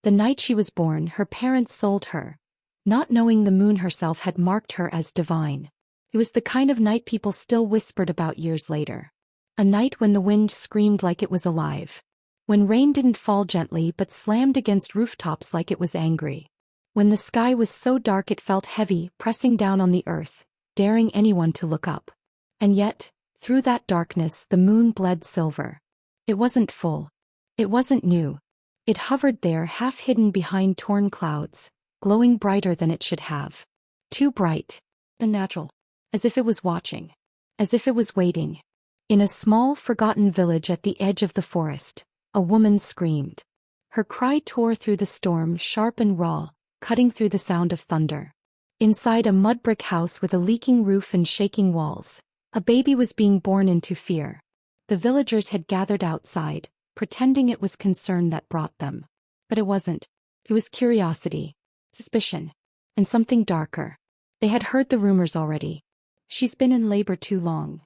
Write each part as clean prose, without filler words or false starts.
The night she was born, her parents sold her, not knowing the moon herself had marked her as divine. It was the kind of night people still whispered about years later. A night when the wind screamed like it was alive. When rain didn't fall gently but slammed against rooftops like it was angry. When the sky was so dark it felt heavy, pressing down on the earth, daring anyone to look up. And yet, through that darkness the moon bled silver. It wasn't full. It wasn't new. It hovered there half hidden behind torn clouds, glowing brighter than it should have. Too bright. Unnatural. As if it was watching. As if it was waiting. In a small, forgotten village at the edge of the forest, a woman screamed. Her cry tore through the storm, sharp and raw, cutting through the sound of thunder. Inside a mud brick house with a leaking roof and shaking walls, a baby was being born into fear. The villagers had gathered outside, pretending it was concern that brought them. But it wasn't. It was curiosity, suspicion, and something darker. They had heard the rumors already. She's been in labor too long.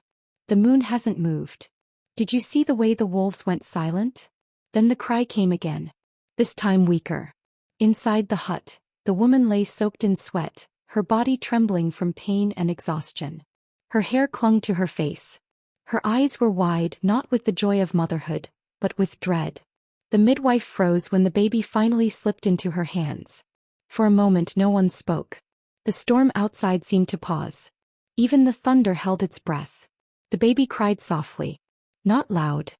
The moon hasn't moved. Did you see the way the wolves went silent? Then the cry came again. This time weaker. Inside the hut, the woman lay soaked in sweat, her body trembling from pain and exhaustion. Her hair clung to her face. Her eyes were wide, not with the joy of motherhood, but with dread. The midwife froze when the baby finally slipped into her hands. For a moment no one spoke. The storm outside seemed to pause. Even the thunder held its breath. The baby cried softly. Not loud.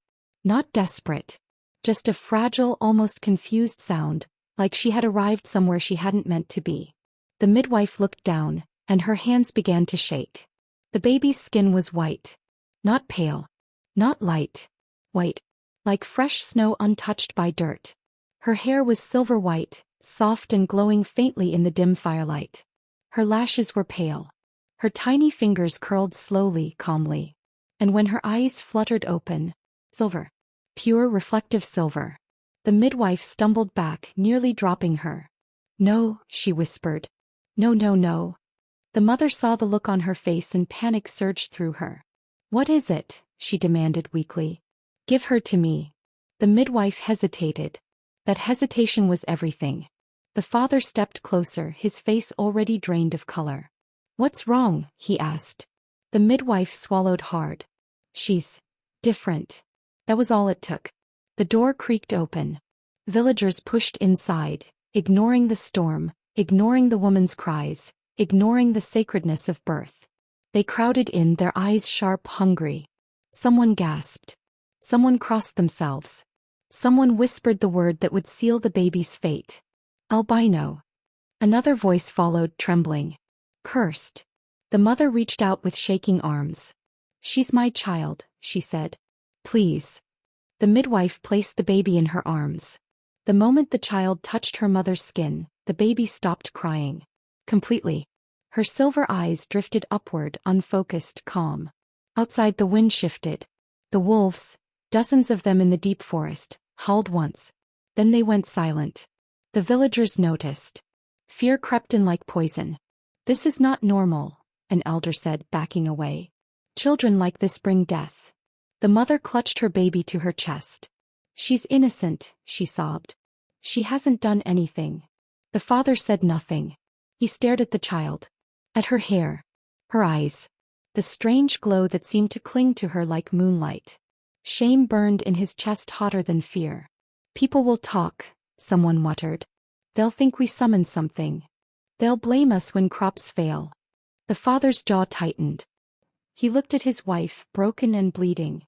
Not desperate. Just a fragile, almost confused sound, like she had arrived somewhere she hadn't meant to be. The midwife looked down, and her hands began to shake. The baby's skin was white. Not pale. Not light. White. Like fresh snow untouched by dirt. Her hair was silver white, soft and glowing faintly in the dim firelight. Her lashes were pale. Her tiny fingers curled slowly, calmly. And when her eyes fluttered open, silver. Pure reflective silver. The midwife stumbled back, nearly dropping her. No, she whispered. No, no, no. The mother saw the look on her face and panic surged through her. What is it? She demanded weakly. Give her to me. The midwife hesitated. That hesitation was everything. The father stepped closer, his face already drained of color. What's wrong? He asked. The midwife swallowed hard. She's different. That was all it took. The door creaked open. Villagers pushed inside, ignoring the storm, ignoring the woman's cries, ignoring the sacredness of birth. They crowded in, their eyes sharp, hungry. Someone gasped. Someone crossed themselves. Someone whispered the word that would seal the baby's fate. Albino. Another voice followed, trembling. Cursed. The mother reached out with shaking arms. She's my child, she said. Please. The midwife placed the baby in her arms. The moment the child touched her mother's skin, the baby stopped crying. Completely. Her silver eyes drifted upward, unfocused, calm. Outside the wind shifted. The wolves, dozens of them in the deep forest, howled once. Then they went silent. The villagers noticed. Fear crept in like poison. This is not normal, an elder said, backing away. Children like this bring death. The mother clutched her baby to her chest. She's innocent, she sobbed. She hasn't done anything. The father said nothing. He stared at the child. At her hair. Her eyes. The strange glow that seemed to cling to her like moonlight. Shame burned in his chest hotter than fear. People will talk, someone muttered. They'll think we summoned something. They'll blame us when crops fail. The father's jaw tightened. He looked at his wife, broken and bleeding.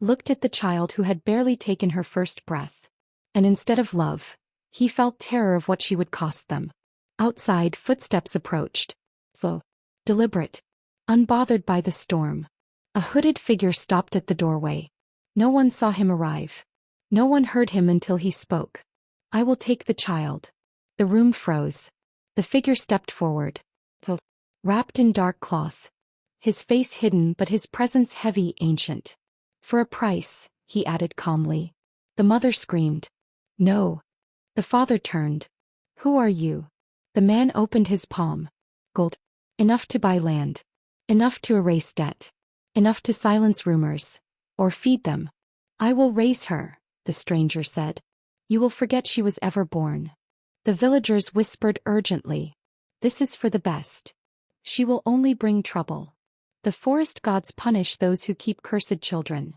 Looked at the child who had barely taken her first breath. And instead of love, he felt terror of what she would cost them. Outside, footsteps approached. Slow. Deliberate. Unbothered by the storm. A hooded figure stopped at the doorway. No one saw him arrive. No one heard him until he spoke. I will take the child. The room froze. The figure stepped forward. Wrapped in dark cloth. His face hidden but his presence heavy, ancient. For a price, he added calmly. The mother screamed. No. The father turned. Who are you? The man opened his palm. Gold. Enough to buy land. Enough to erase debt. Enough to silence rumors. Or feed them. I will raise her, the stranger said. You will forget she was ever born. The villagers whispered urgently. This is for the best. She will only bring trouble. The forest gods punish those who keep cursed children.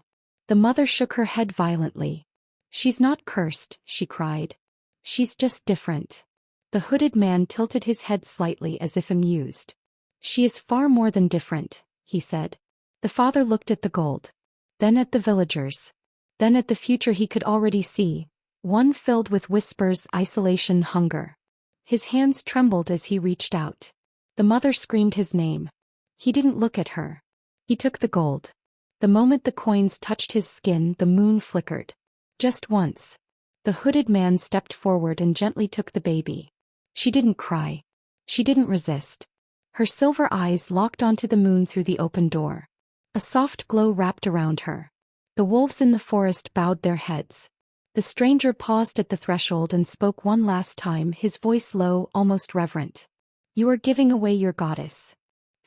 The mother shook her head violently. She's not cursed, she cried. She's just different. The hooded man tilted his head slightly as if amused. She is far more than different, he said. The father looked at the gold. Then at the villagers. Then at the future he could already see, one filled with whispers, isolation, hunger. His hands trembled as he reached out. The mother screamed his name. He didn't look at her. He took the gold. The moment the coins touched his skin, the moon flickered. Just once. The hooded man stepped forward and gently took the baby. She didn't cry. She didn't resist. Her silver eyes locked onto the moon through the open door. A soft glow wrapped around her. The wolves in the forest bowed their heads. The stranger paused at the threshold and spoke one last time, his voice low, almost reverent. You are giving away your goddess.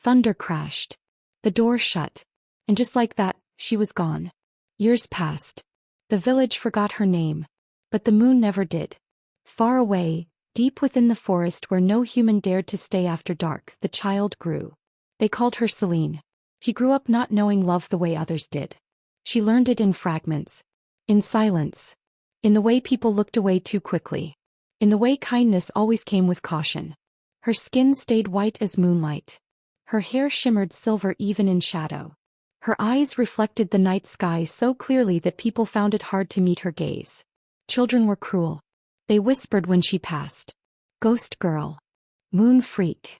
Thunder crashed. The door shut. And just like that, she was gone. Years passed. The village forgot her name. But the moon never did. Far away, deep within the forest where no human dared to stay after dark, the child grew. They called her Selene. She grew up not knowing love the way others did. She learned it in fragments. In silence. In the way people looked away too quickly. In the way kindness always came with caution. Her skin stayed white as moonlight. Her hair shimmered silver even in shadow. Her eyes reflected the night sky so clearly that people found it hard to meet her gaze. Children were cruel. They whispered when she passed. Ghost girl. Moon freak.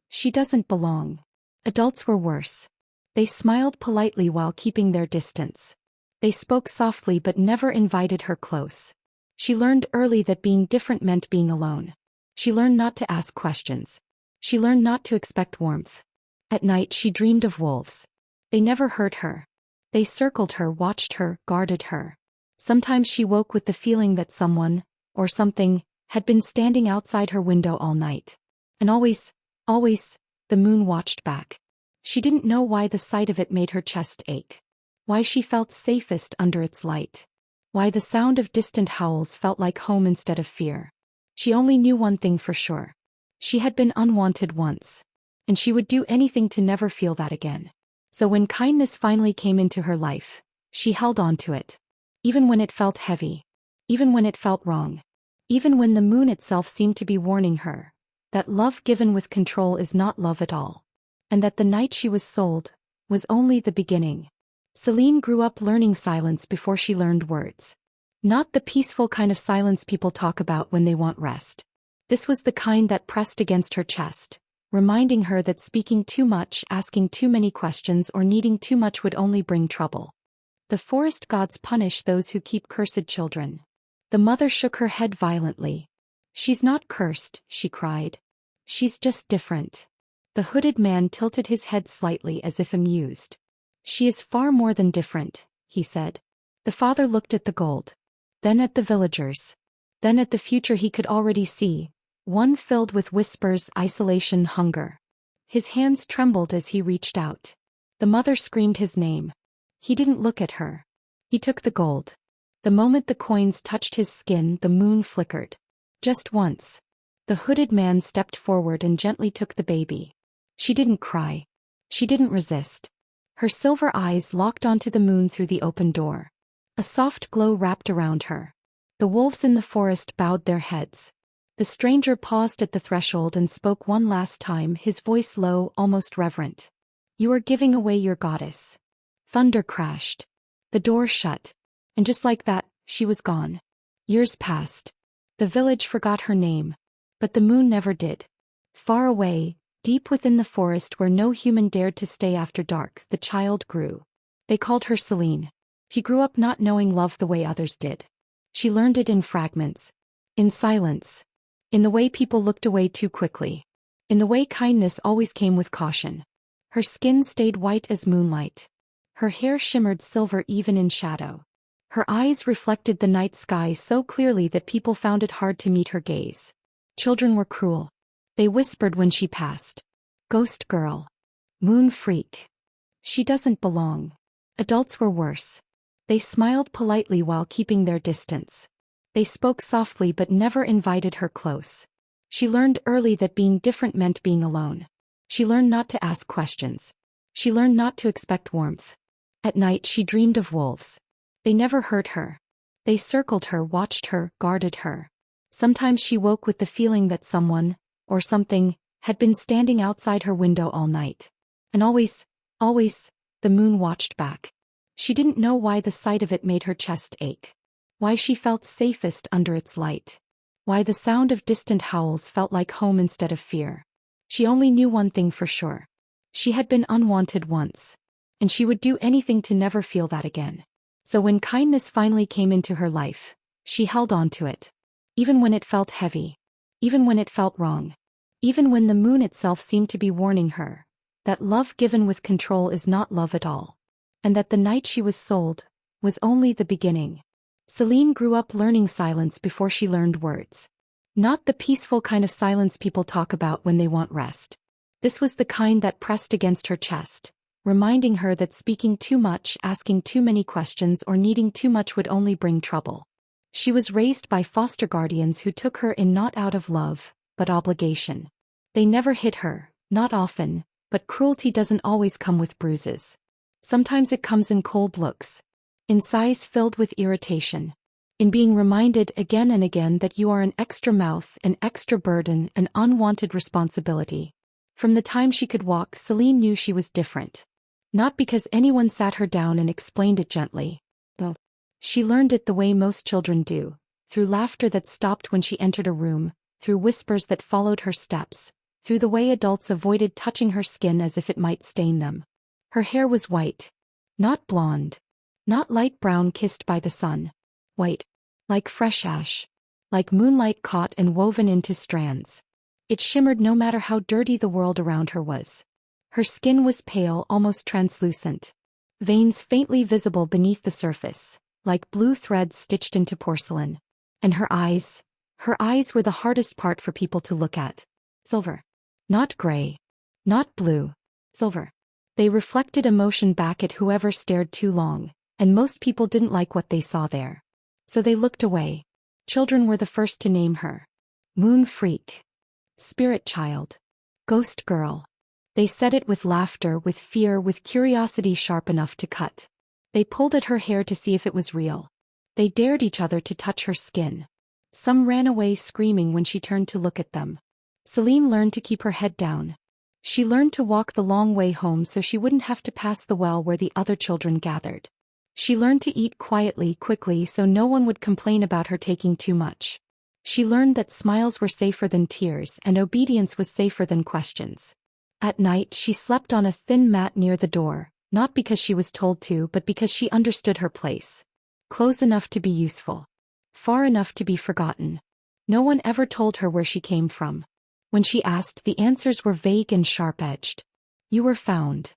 She doesn't belong. Adults were worse. They smiled politely while keeping their distance. They spoke softly but never invited her close. She learned early that being different meant being alone. She learned not to ask questions. She learned not to expect warmth. At night she dreamed of wolves. They never hurt her. They circled her, watched her, guarded her. Sometimes she woke with the feeling that someone, or something, had been standing outside her window all night. And always, the moon watched back. She didn't know why the sight of it made her chest ache. Why she felt safest under its light. Why the sound of distant howls felt like home instead of fear. She only knew one thing for sure. She had been unwanted once. And she would do anything to never feel that again. So when kindness finally came into her life, she held on to it. Even when it felt heavy. Even when it felt wrong. Even when the moon itself seemed to be warning her that love given with control is not love at all. And that the night she was sold was only the beginning. Selene grew up learning silence before she learned words. Not the peaceful kind of silence people talk about when they want rest. This was the kind that pressed against her chest, reminding her that speaking too much, asking too many questions, or needing too much would only bring trouble. The forest gods punish those who keep cursed children. The mother shook her head violently. She's not cursed, she cried. She's just different. The hooded man tilted his head slightly as if amused. She is far more than different, he said. The father looked at the gold. Then at the villagers. Then at the future he could already see, one filled with whispers, isolation, hunger. His hands trembled as he reached out. The mother screamed his name. He didn't look at her. He took the gold. The moment the coins touched his skin, the moon flickered. Just once. The hooded man stepped forward and gently took the baby. She didn't cry. She didn't resist. Her silver eyes locked onto the moon through the open door. A soft glow wrapped around her. The wolves in the forest bowed their heads. The stranger paused at the threshold and spoke one last time, his voice low, almost reverent. You are giving away your goddess. Thunder crashed. The door shut. And just like that, she was gone. Years passed. The village forgot her name. But the moon never did. Far away, deep within the forest where no human dared to stay after dark, the child grew. They called her Selene. She grew up not knowing love the way others did. She learned it in fragments. In silence. In the way people looked away too quickly. In the way kindness always came with caution. Her skin stayed white as moonlight. Her hair shimmered silver even in shadow. Her eyes reflected the night sky so clearly that people found it hard to meet her gaze. Children were cruel. They whispered when she passed. Ghost girl. Moon freak. She doesn't belong. Adults were worse. They smiled politely while keeping their distance. They spoke softly but never invited her close. She learned early that being different meant being alone. She learned not to ask questions. She learned not to expect warmth. At night she dreamed of wolves. They never hurt her. They circled her, watched her, guarded her. Sometimes she woke with the feeling that someone, or something, had been standing outside her window all night. And always, the moon watched back. She didn't know why the sight of it made her chest ache. Why she felt safest under its light. Why the sound of distant howls felt like home instead of fear. She only knew one thing for sure. She had been unwanted once. And she would do anything to never feel that again. So when kindness finally came into her life, she held on to it. Even when it felt heavy. Even when it felt wrong. Even when the moon itself seemed to be warning her that love given with control is not love at all. And that the night she was sold was only the beginning. Selene grew up learning silence before she learned words. Not the peaceful kind of silence people talk about when they want rest. This was the kind that pressed against her chest, reminding her that speaking too much, asking too many questions, or needing too much would only bring trouble. She was raised by foster guardians who took her in not out of love, but obligation. They never hit her, not often, but cruelty doesn't always come with bruises. Sometimes it comes in cold looks. In sighs filled with irritation. In being reminded again and again that you are an extra mouth, an extra burden, an unwanted responsibility. From the time she could walk, Selene knew she was different. Not because anyone sat her down and explained it gently. No. She learned it the way most children do, through laughter that stopped when she entered a room, through whispers that followed her steps, through the way adults avoided touching her skin as if it might stain them. Her hair was white. Not blonde. Not light brown kissed by the sun. White. Like fresh ash. Like moonlight caught and woven into strands. It shimmered no matter how dirty the world around her was. Her skin was pale, almost translucent. Veins faintly visible beneath the surface, like blue threads stitched into porcelain. And her eyes were the hardest part for people to look at. Silver. Not gray. Not blue. Silver. They reflected emotion back at whoever stared too long, and most people didn't like what they saw there. So they looked away. Children were the first to name her. Moon freak. Spirit child. Ghost girl. They said it with laughter, with fear, with curiosity sharp enough to cut. They pulled at her hair to see if it was real. They dared each other to touch her skin. Some ran away screaming when she turned to look at them. Selene learned to keep her head down. She learned to walk the long way home so she wouldn't have to pass the well where the other children gathered. She learned to eat quietly, quickly, so no one would complain about her taking too much. She learned that smiles were safer than tears and obedience was safer than questions. At night she slept on a thin mat near the door, not because she was told to but because she understood her place. Close enough to be useful. Far enough to be forgotten. No one ever told her where she came from. When she asked, the answers were vague and sharp-edged. You were found.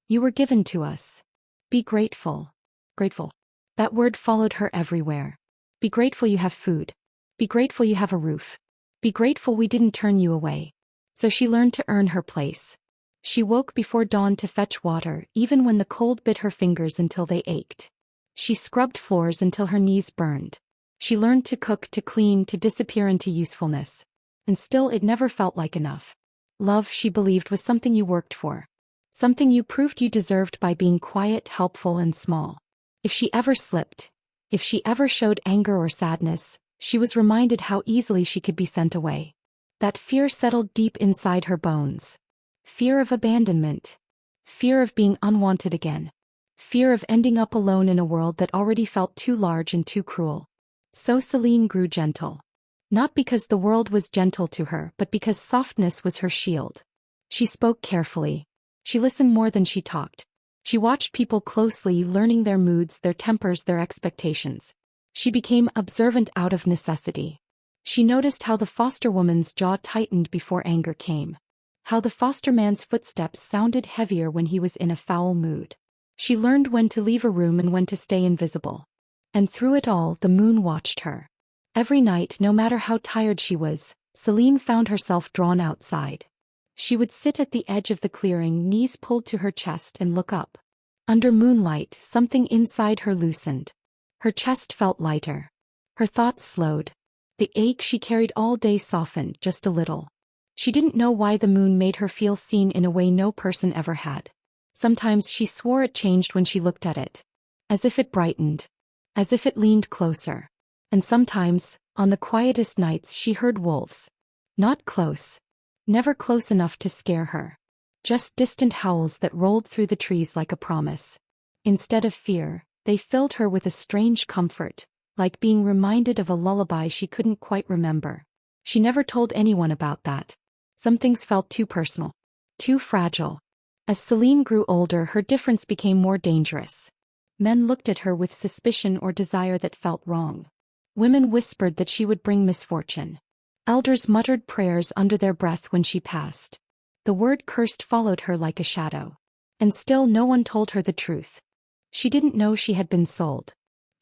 You were given to us. Be grateful. Grateful. That word followed her everywhere. Be grateful you have food. Be grateful you have a roof. Be grateful we didn't turn you away. So she learned to earn her place. She woke before dawn to fetch water, even when the cold bit her fingers until they ached. She scrubbed floors until her knees burned. She learned to cook, to clean, to disappear into usefulness. And still it never felt like enough. Love, she believed, was something you worked for. Something you proved you deserved by being quiet, helpful, and small. If she ever slipped, if she ever showed anger or sadness, she was reminded how easily she could be sent away. That fear settled deep inside her bones. Fear of abandonment. Fear of being unwanted again. Fear of ending up alone in a world that already felt too large and too cruel. So Selene grew gentle. Not because the world was gentle to her, but because softness was her shield. She spoke carefully. She listened more than she talked. She watched people closely, learning their moods, their tempers, their expectations. She became observant out of necessity. She noticed how the foster woman's jaw tightened before anger came. How the foster man's footsteps sounded heavier when he was in a foul mood. She learned when to leave a room and when to stay invisible. And through it all, the moon watched her. Every night, no matter how tired she was, Selene found herself drawn outside. She would sit at the edge of the clearing, knees pulled to her chest, and look up. Under moonlight, something inside her loosened. Her chest felt lighter. Her thoughts slowed. The ache she carried all day softened just a little. She didn't know why the moon made her feel seen in a way no person ever had. Sometimes she swore it changed when she looked at it. As if it brightened. As if it leaned closer. And sometimes, on the quietest nights, she heard wolves. Not close. Never close enough to scare her. Just distant howls that rolled through the trees like a promise. Instead of fear, they filled her with a strange comfort, like being reminded of a lullaby she couldn't quite remember. She never told anyone about that. Some things felt too personal. Too fragile. As Selene grew older, her difference became more dangerous. Men looked at her with suspicion or desire that felt wrong. Women whispered that she would bring misfortune. Elders muttered prayers under their breath when she passed. The word cursed followed her like a shadow. And still no one told her the truth. She didn't know she had been sold.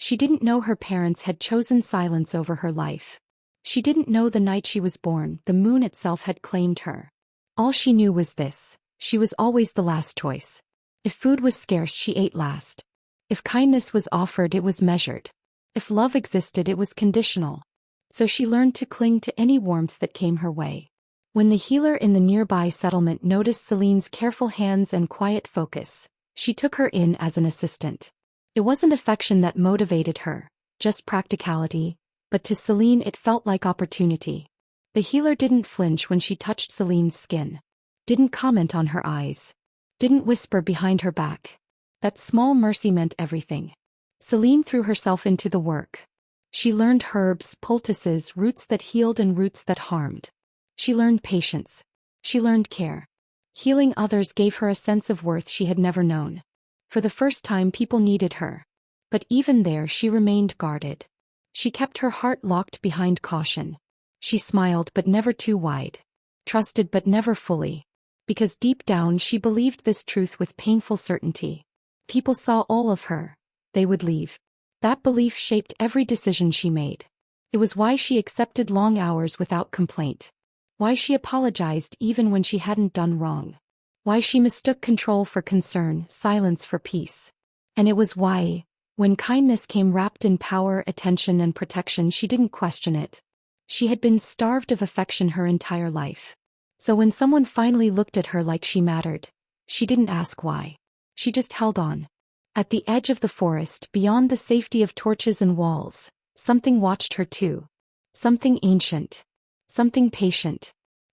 She didn't know her parents had chosen silence over her life. She didn't know the night she was born, the moon itself had claimed her. All she knew was this: she was always the last choice. If food was scarce, she ate last. If kindness was offered, it was measured. If love existed, it was conditional. So she learned to cling to any warmth that came her way. When the healer in the nearby settlement noticed Selene's careful hands and quiet focus, she took her in as an assistant. It wasn't affection that motivated her, just practicality, but to Selene it felt like opportunity. The healer didn't flinch when she touched Selene's skin. Didn't comment on her eyes. Didn't whisper behind her back. That small mercy meant everything. Selene threw herself into the work. She learned herbs, poultices, roots that healed and roots that harmed. She learned patience. She learned care. Healing others gave her a sense of worth she had never known. For the first time, people needed her. But even there, she remained guarded. She kept her heart locked behind caution. She smiled but never too wide. Trusted but never fully. Because deep down she believed this truth with painful certainty. People saw all of her. They would leave. That belief shaped every decision she made. It was why she accepted long hours without complaint. Why she apologized even when she hadn't done wrong. Why she mistook control for concern, silence for peace. And it was why, when kindness came wrapped in power, attention, and protection, she didn't question it. She had been starved of affection her entire life. So when someone finally looked at her like she mattered, she didn't ask why. She just held on. At the edge of the forest, beyond the safety of torches and walls, something watched her too. Something ancient. Something patient.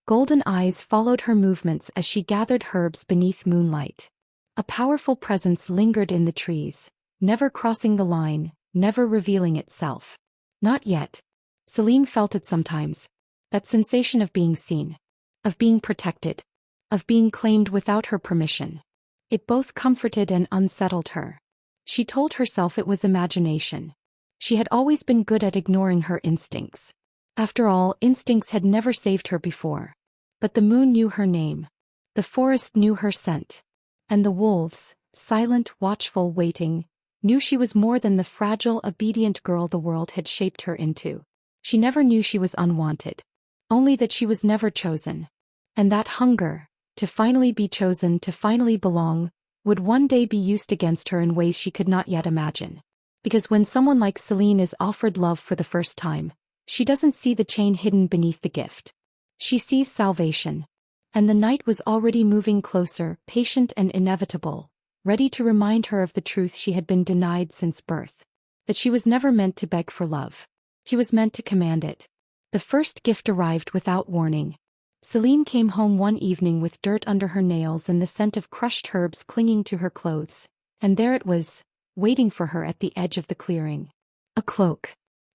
Golden eyes followed her movements as she gathered herbs beneath moonlight. A powerful presence lingered in the trees, never crossing the line, never revealing itself. Not yet. Selene felt it sometimes. That sensation of being seen. Of being protected. Of being claimed without her permission. It both comforted and unsettled her. She told herself it was imagination. She had always been good at ignoring her instincts. After all, instincts had never saved her before. But the moon knew her name. The forest knew her scent. And the wolves, silent, watchful, waiting, knew she was more than the fragile, obedient girl the world had shaped her into. She never knew she was unwanted. Only that she was never chosen. And that hunger, to finally be chosen, to finally belong, would one day be used against her in ways she could not yet imagine. Because when someone like Selene is offered love for the first time, she doesn't see the chain hidden beneath the gift. She sees salvation. And the night was already moving closer, patient and inevitable, ready to remind her of the truth she had been denied since birth. That she was never meant to beg for love. She was meant to command it. The first gift arrived without warning. Selene came home one evening with dirt under her nails and the scent of crushed herbs clinging to her clothes. And there it was, waiting for her at the edge of the clearing. A cloak.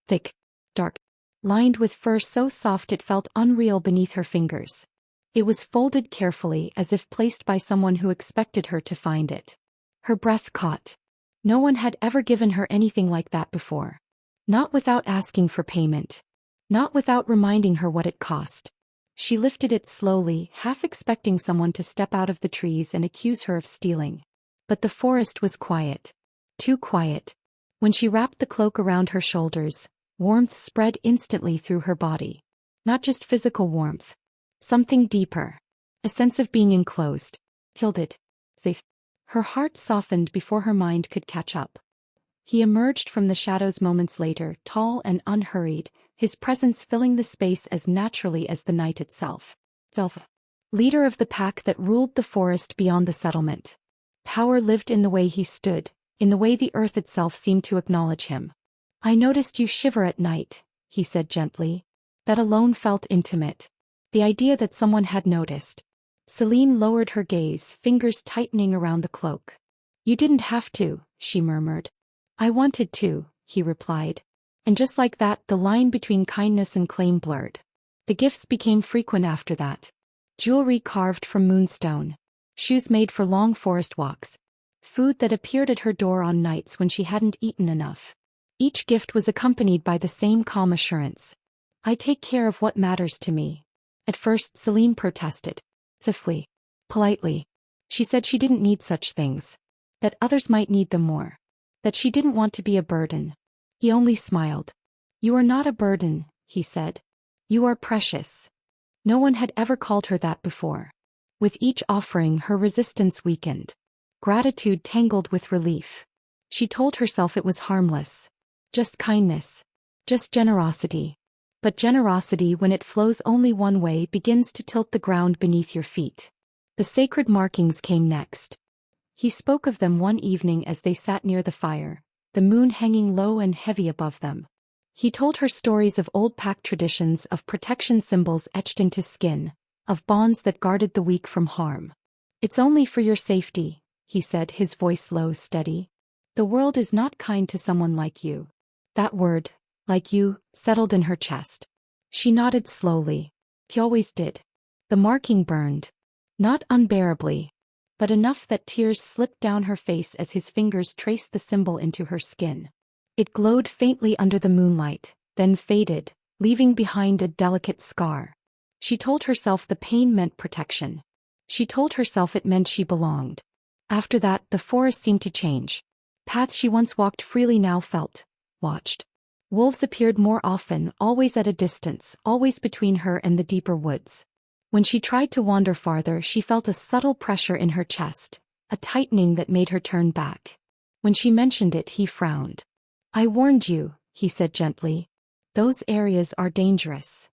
Thick. Dark. Lined with fur so soft it felt unreal beneath her fingers. It was folded carefully as if placed by someone who expected her to find it. Her breath caught. No one had ever given her anything like that before. Not without asking for payment. Not without reminding her what it cost. She lifted it slowly, half expecting someone to step out of the trees and accuse her of stealing. But the forest was quiet. Too quiet. When she wrapped the cloak around her shoulders, warmth spread instantly through her body. Not just physical warmth. Something deeper. A sense of being enclosed. Shielded. Safe. Her heart softened before her mind could catch up. He emerged from the shadows moments later, tall and unhurried, his presence filling the space as naturally as the night itself. Leader of the pack that ruled the forest beyond the settlement. Power lived in the way he stood, in the way the earth itself seemed to acknowledge him. I noticed you shiver at night, he said gently. That alone felt intimate. The idea that someone had noticed. Selene lowered her gaze, fingers tightening around the cloak. You didn't have to, she murmured. I wanted to, he replied. And just like that, the line between kindness and claim blurred. The gifts became frequent after that. Jewelry carved from moonstone. Shoes made for long forest walks. Food that appeared at her door on nights when she hadn't eaten enough. Each gift was accompanied by the same calm assurance. I take care of what matters to me. At first, Selene protested. Stiffly. Politely. She said she didn't need such things. That others might need them more. That she didn't want to be a burden. He only smiled. You are not a burden, he said. You are precious. No one had ever called her that before. With each offering, her resistance weakened. Gratitude tangled with relief. She told herself it was harmless. Just kindness. Just generosity. But generosity, when it flows only one way, begins to tilt the ground beneath your feet. The sacred markings came next. He spoke of them one evening as they sat near the fire, the moon hanging low and heavy above them. He told her stories of old pack traditions, of protection symbols etched into skin, of bonds that guarded the weak from harm. It's only for your safety, he said, his voice low, steady. The world is not kind to someone like you. That word, like you, settled in her chest. She nodded slowly. He always did. The marking burned. Not unbearably, but enough that tears slipped down her face as his fingers traced the symbol into her skin. It glowed faintly under the moonlight, then faded, leaving behind a delicate scar. She told herself the pain meant protection. She told herself it meant she belonged. After that, the forest seemed to change. Paths she once walked freely now felt watched. Wolves appeared more often, always at a distance, always between her and the deeper woods. When she tried to wander farther, she felt a subtle pressure in her chest, a tightening that made her turn back. When she mentioned it, he frowned. I warned you, he said gently. Those areas are dangerous.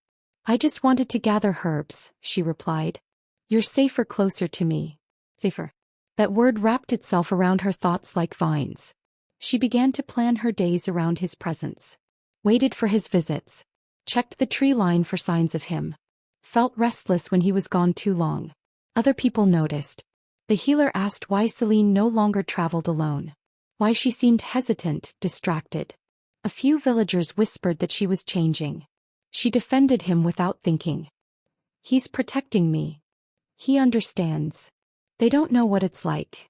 I just wanted to gather herbs, she replied. You're safer closer to me. Safer. That word wrapped itself around her thoughts like vines. She began to plan her days around his presence. Waited for his visits. Checked the tree line for signs of him. Felt restless when he was gone too long. Other people noticed. The healer asked why Selene no longer traveled alone. Why she seemed hesitant, distracted. A few villagers whispered that she was changing. She defended him without thinking. He's protecting me. He understands. They don't know what it's like.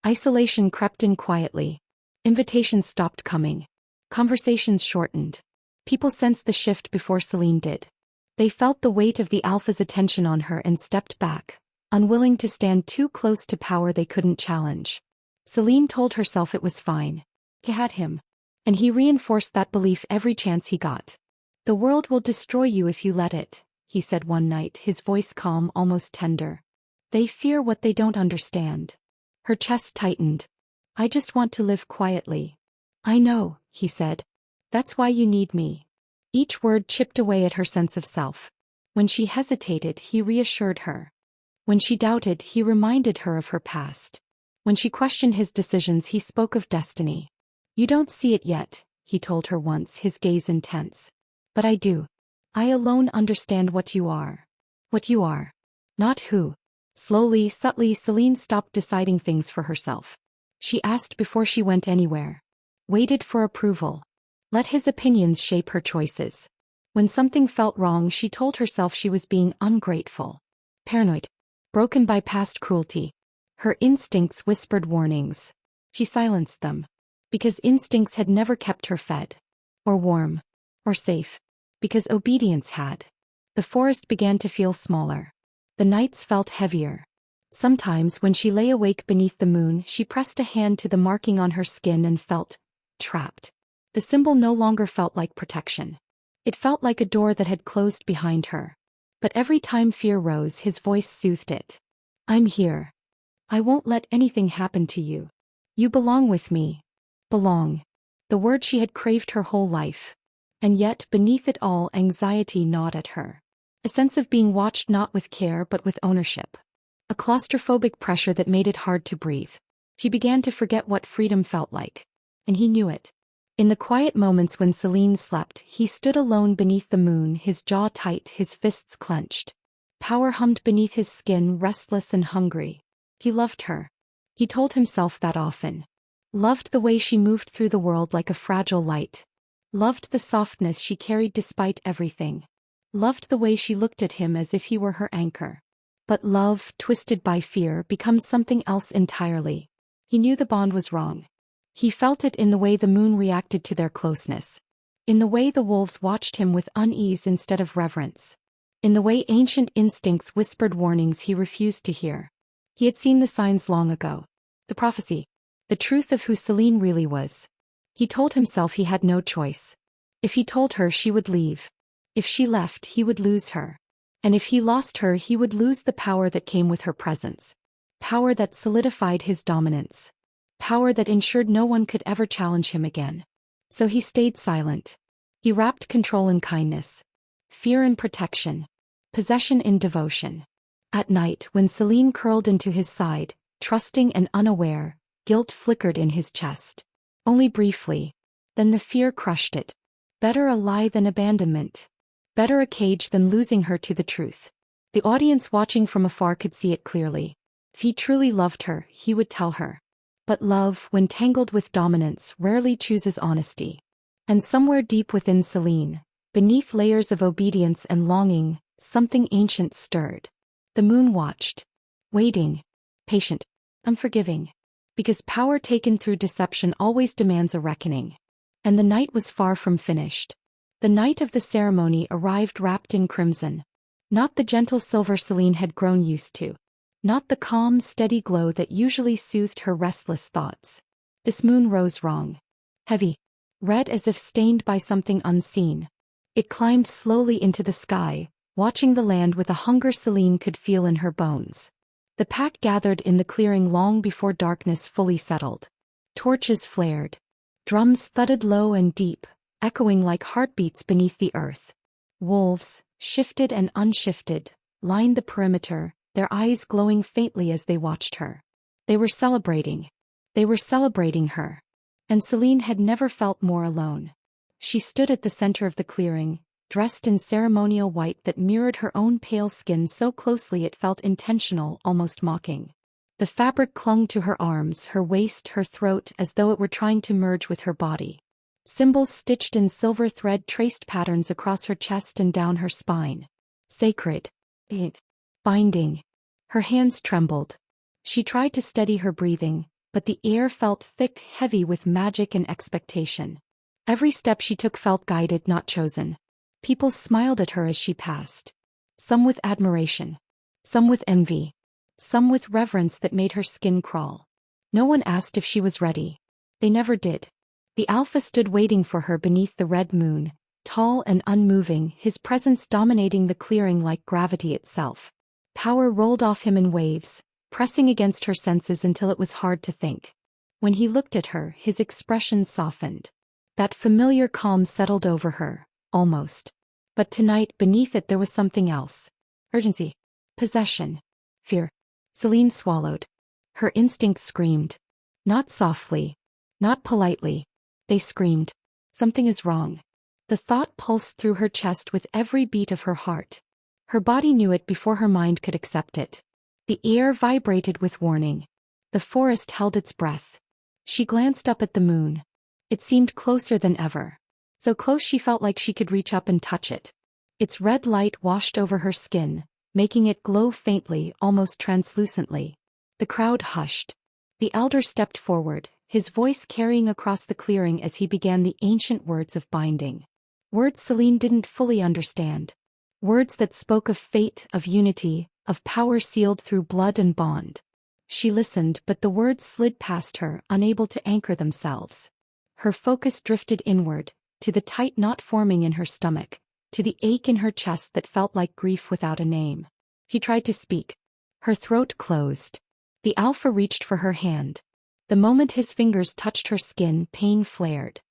Isolation crept in quietly. Invitations stopped coming. Conversations shortened. People sensed the shift before Selene did. They felt the weight of the alpha's attention on her and stepped back, unwilling to stand too close to power they couldn't challenge. Selene told herself it was fine. He had him. And he reinforced that belief every chance he got. The world will destroy you if you let it, he said one night, his voice calm, almost tender. They fear what they don't understand. Her chest tightened. I just want to live quietly. I know, he said. That's why you need me. Each word chipped away at her sense of self. When she hesitated, he reassured her. When she doubted, he reminded her of her past. When she questioned his decisions, he spoke of destiny. You don't see it yet, he told her once, his gaze intense. But I do. I alone understand what you are. What you are. Not who. Slowly, subtly, Selene stopped deciding things for herself. She asked before she went anywhere. Waited for approval. Let his opinions shape her choices. When something felt wrong, she told herself she was being ungrateful. Paranoid. Broken by past cruelty. Her instincts whispered warnings. She silenced them. Because instincts had never kept her fed. Or warm. Or safe. Because obedience had. The forest began to feel smaller. The nights felt heavier. Sometimes when she lay awake beneath the moon, she pressed a hand to the marking on her skin and felt trapped. The symbol no longer felt like protection. It felt like a door that had closed behind her. But every time fear rose, his voice soothed it. I'm here. I won't let anything happen to you. You belong with me. Belong. the word she had craved her whole life. And yet, beneath it all, anxiety gnawed at her. A sense of being watched not with care but with ownership. A claustrophobic pressure that made it hard to breathe. She began to forget what freedom felt like. And he knew it. In the quiet moments when Selene slept, he stood alone beneath the moon, his jaw tight, his fists clenched. Power hummed beneath his skin, restless and hungry. He loved her. He told himself that often. Loved the way she moved through the world like a fragile light. Loved the softness she carried despite everything. Loved the way she looked at him as if he were her anchor. But love, twisted by fear, becomes something else entirely. He knew the bond was wrong. He felt it in the way the moon reacted to their closeness. In the way the wolves watched him with unease instead of reverence. In the way ancient instincts whispered warnings he refused to hear. He had seen the signs long ago. The prophecy. The truth of who Selene really was. He told himself he had no choice. If he told her, she would leave. If she left, he would lose her. And if he lost her, he would lose the power that came with her presence. Power that solidified his dominance. Power that ensured no one could ever challenge him again. So he stayed silent. He wrapped control in kindness. Fear in protection. Possession in devotion. At night, when Selene curled into his side, trusting and unaware, guilt flickered in his chest. Only briefly. Then the fear crushed it. Better a lie than abandonment. Better a cage than losing her to the truth. The audience watching from afar could see it clearly. If he truly loved her, he would tell her. But love, when tangled with dominance, rarely chooses honesty. And somewhere deep within Selene, beneath layers of obedience and longing, something ancient stirred. The moon watched. Waiting. Patient. Unforgiving. Because power taken through deception always demands a reckoning. And the night was far from finished. The night of the ceremony arrived wrapped in crimson. Not the gentle silver Selene had grown used to. Not the calm, steady glow that usually soothed her restless thoughts. This moon rose wrong. Heavy. Red as if stained by something unseen. It climbed slowly into the sky, watching the land with a hunger Selene could feel in her bones. The pack gathered in the clearing long before darkness fully settled. Torches flared. Drums thudded low and deep, echoing like heartbeats beneath the earth. Wolves, shifted and unshifted, lined the perimeter, their eyes glowing faintly as they watched her. They were celebrating. They were celebrating her. And Selene had never felt more alone. She stood at the center of the clearing, dressed in ceremonial white that mirrored her own pale skin so closely it felt intentional, almost mocking. The fabric clung to her arms, her waist, her throat, as though it were trying to merge with her body. Symbols stitched in silver thread traced patterns across her chest and down her spine. Sacred. Binding. Her hands trembled. She tried to steady her breathing, but the air felt thick, heavy with magic and expectation. Every step she took felt guided, not chosen. People smiled at her as she passed. Some with admiration. Some with envy. Some with reverence that made her skin crawl. No one asked if she was ready. They never did. The Alpha stood waiting for her beneath the red moon, tall and unmoving, his presence dominating the clearing like gravity itself. Power rolled off him in waves, pressing against her senses until it was hard to think. When he looked at her, his expression softened. That familiar calm settled over her, almost. But tonight, beneath it, there was something else. Urgency. Possession. Fear. Selene swallowed. Her instincts screamed. Not softly. Not politely. They screamed. Something is wrong. The thought pulsed through her chest with every beat of her heart. Her body knew it before her mind could accept it. The air vibrated with warning. The forest held its breath. She glanced up at the moon. It seemed closer than ever. So close she felt like she could reach up and touch it. Its red light washed over her skin, making it glow faintly, almost translucently. The crowd hushed. The elder stepped forward, his voice carrying across the clearing as he began the ancient words of binding. Words Selene didn't fully understand. Words that spoke of fate, of unity, of power sealed through blood and bond. She listened, but the words slid past her, unable to anchor themselves. Her focus drifted inward, to the tight knot forming in her stomach, to the ache in her chest that felt like grief without a name. She tried to speak. Her throat closed. The Alpha reached for her hand. The moment his fingers touched her skin, pain flared.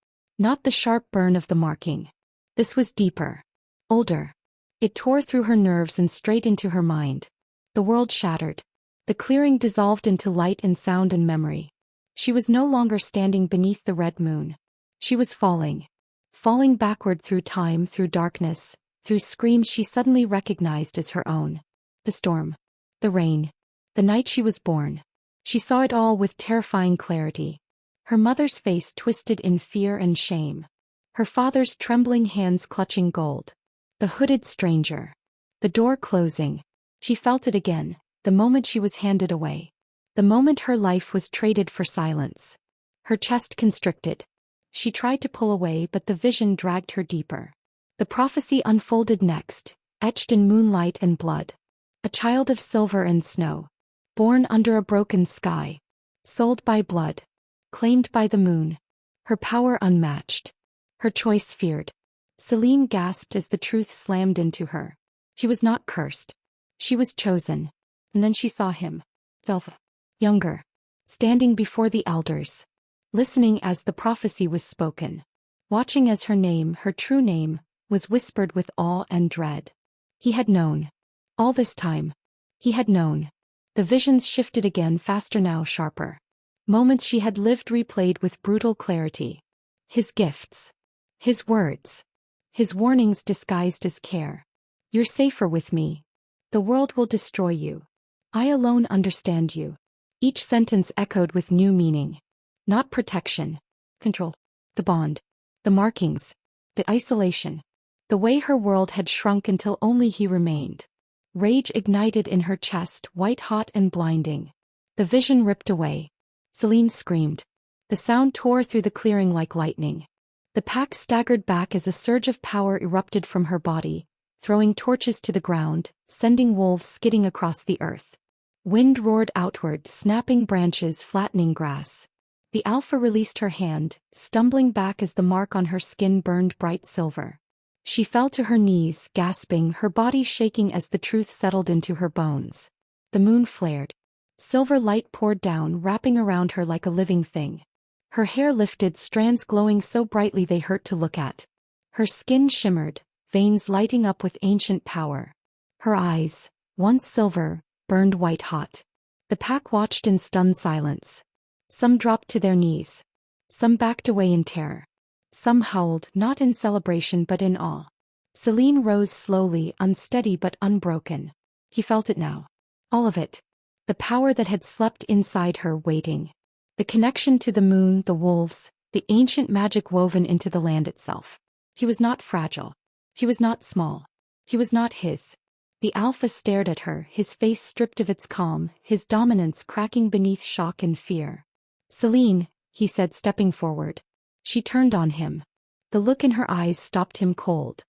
Not the sharp burn of the marking. This was deeper. Older. It tore through her nerves and straight into her mind. The world shattered. The clearing dissolved into light and sound and memory. She was no longer standing beneath the red moon. She was falling. Falling backward through time, through darkness, through screams she suddenly recognized as her own. The storm. The rain. The night she was born. She saw it all with terrifying clarity. Her mother's face twisted in fear and shame. Her father's trembling hands clutching gold. The hooded stranger. The door closing. She felt it again, the moment she was handed away. The moment her life was traded for silence. Her chest constricted. She tried to pull away, but the vision dragged her deeper. The prophecy unfolded next, etched in moonlight and blood. A child of silver and snow. Born under a broken sky. Sold by blood. Claimed by the moon. Her power unmatched. Her choice feared. Selene gasped as the truth slammed into her. She was not cursed. She was chosen. And then she saw him. Velva. Younger. Standing before the elders. Listening as the prophecy was spoken. Watching as her name, her true name, was whispered with awe and dread. He had known. All this time. He had known. The visions shifted again, faster now, sharper. Moments she had lived replayed with brutal clarity. His gifts. His words. His warnings disguised as care. You're safer with me. The world will destroy you. I alone understand you. Each sentence echoed with new meaning. Not protection. Control. The bond. The markings. The isolation. The way her world had shrunk until only he remained. Rage ignited in her chest, white-hot and blinding. The vision ripped away. Selene screamed. The sound tore through the clearing like lightning. The pack staggered back as a surge of power erupted from her body, throwing torches to the ground, sending wolves skidding across the earth. Wind roared outward, snapping branches, flattening grass. The alpha released her hand, stumbling back as the mark on her skin burned bright silver. She fell to her knees, gasping, her body shaking as the truth settled into her bones. The moon flared. Silver light poured down, wrapping around her like a living thing. Her hair lifted, strands glowing so brightly they hurt to look at. Her skin shimmered, veins lighting up with ancient power. Her eyes, once silver, burned white-hot. The pack watched in stunned silence. Some dropped to their knees. Some backed away in terror. Some howled, not in celebration but in awe. Selene rose slowly, unsteady but unbroken. He felt it now. All of it. The power that had slept inside her, waiting. The connection to the moon, the wolves, the ancient magic woven into the land itself. He was not fragile. He was not small. He was not his. The alpha stared at her, his face stripped of its calm, his dominance cracking beneath shock and fear. Selene, he said, stepping forward. She turned on him. The look in her eyes stopped him cold.